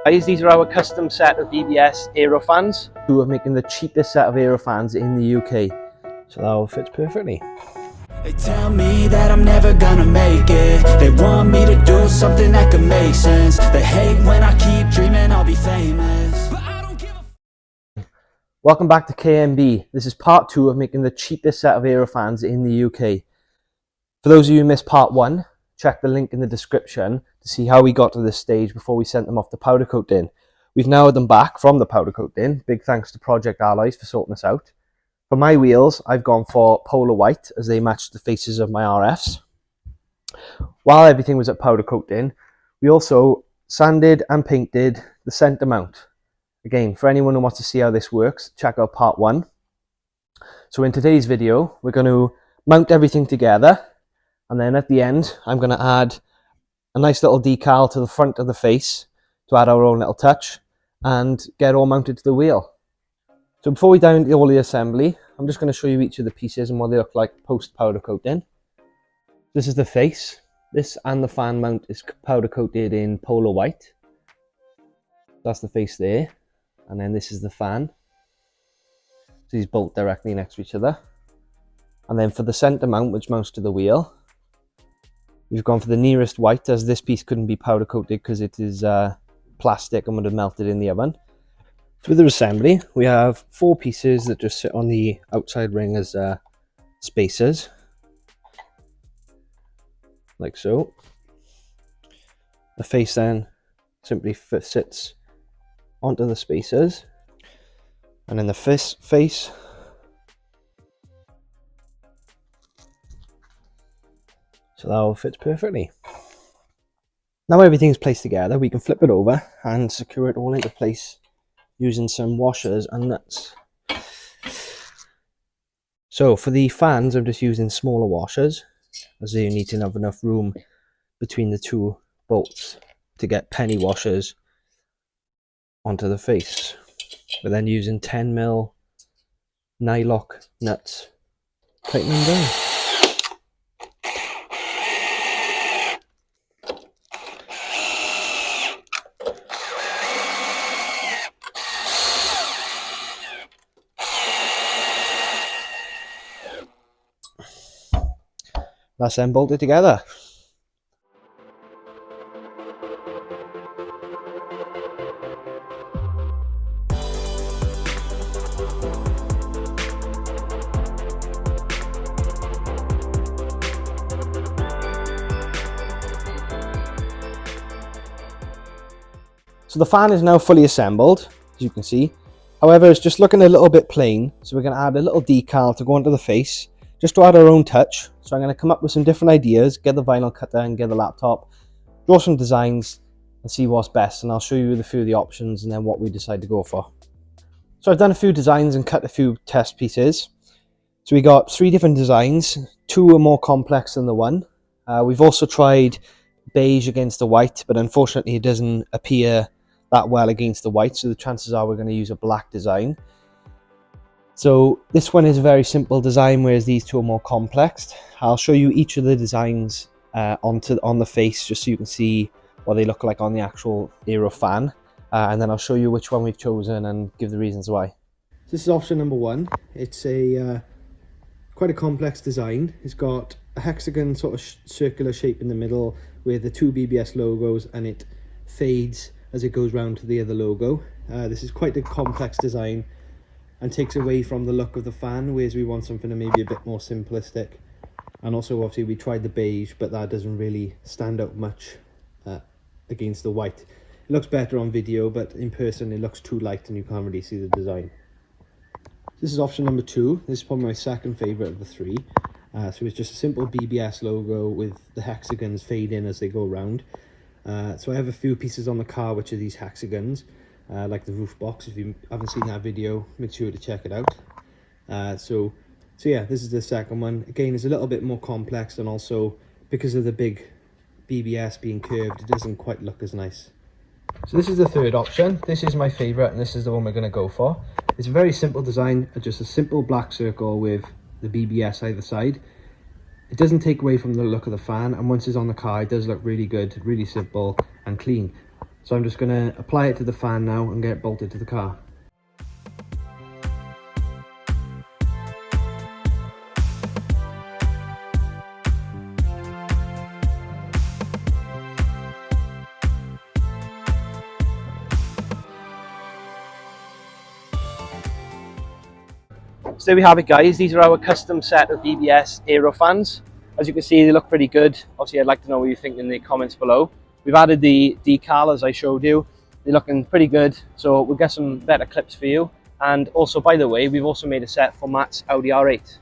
Guys, these are our custom set of BBS AERO fans. We are making the cheapest set of AERO fans in the UK. So that all fits perfectly. They tell me that I'm never gonna make it. They want me to do something that could make sense. They hate when I keep dreaming I'll be famous, but I don't give a Welcome back to KMB. This is part 2 of making the cheapest set of AERO fans in the UK. For those of you who missed part 1, check the link in the description to see how we got to this stage before we sent them off to powder coating. We've now had them back from the powder coating. Big thanks to Project Alloys for sorting us out. For my wheels, I've gone for polar white as they match the faces of my RFs. While everything was at powder coating, we also sanded and painted the centre mount. Again, for anyone who wants to see how this works, check out part 1. So in today's video, we're going to mount everything together, and then at the end, I'm going to add a nice little decal to the front of the face to add our own little touch and get it all mounted to the wheel. So before we dive into all the assembly, I'm just going to show you each of the pieces and what they look like post powder coating. This is the face. This and the fan mount is powder coated in polar white. That's the face there. And then this is the fan. So these bolt directly next to each other. And then for the centre mount, which mounts to the wheel, we've gone for the nearest white, as this piece couldn't be powder coated because it is plastic and would have melted in the oven. So with the assembly, we have 4 pieces that just sit on the outside ring as spacers, like so. The face then simply sits onto the spacers, and then the face so that all fits perfectly. Now everything's placed together, we can flip it over and secure it all into place using some washers and nuts. So for the fans, I'm just using smaller washers, as you need to have enough room between the 2 bolts to get penny washers onto the face. We're then using 10mm nylock nuts, tightening them down. That's then bolted together. So the fan is now fully assembled, as you can see. However, it's just looking a little bit plain, so we're going to add a little decal to go onto the face, just to add our own touch. So I'm going to come up with some different ideas, get the vinyl cutter and get the laptop, draw some designs and see what's best, and I'll show you a few of the options and then what we decide to go for. So I've done a few designs and cut a few test pieces. So we got 3 different designs. 2 are more complex than the one. We've also tried beige against the white, but unfortunately it doesn't appear that well against the white, so the chances are we're going to use a black design. So this one is a very simple design, whereas these 2 are more complex. I'll show you each of the designs on the face, just so you can see what they look like on the actual AERO fan, and then I'll show you which one we've chosen and give the reasons why. This is option number 1. It's a quite a complex design. It's got a hexagon sort of circular shape in the middle with the 2 BBS logos, and it fades as it goes round to the other logo. This is quite a complex design and takes away from the look of the fan, whereas we want something maybe a bit more simplistic. And also obviously we tried the beige, but that doesn't really stand out much against the white. It looks better on video, but in person it looks too light and you can't really see the design. This is option number 2. This is probably my second favourite of the 3. So it's just a simple BBS logo with the hexagons fade in as they go around. So I have a few pieces on the car which are these hexagons. Like the roof box. If you haven't seen that video, make sure to check it out. So yeah, this is the second one. Again, it's a little bit more complex, and also because of the big BBS being curved, it doesn't quite look as nice. So this is the third option. This is my favorite, and this is the one we're going to go for. It's a very simple design, just a simple black circle with the BBS either side. It doesn't take away from the look of the fan, and once it's on the car, it does look really good, really simple and clean. So I'm just going to apply it to the fan now and get it bolted to the car. So there we have it, guys. These are our custom set of BBS AERO fans. As you can see, they look pretty good. Obviously, I'd like to know what you think in the comments below. We've added the decal as I showed you. They're looking pretty good, so we'll get some better clips for you. And also, by the way, we've also made a set for Matt's Audi R8.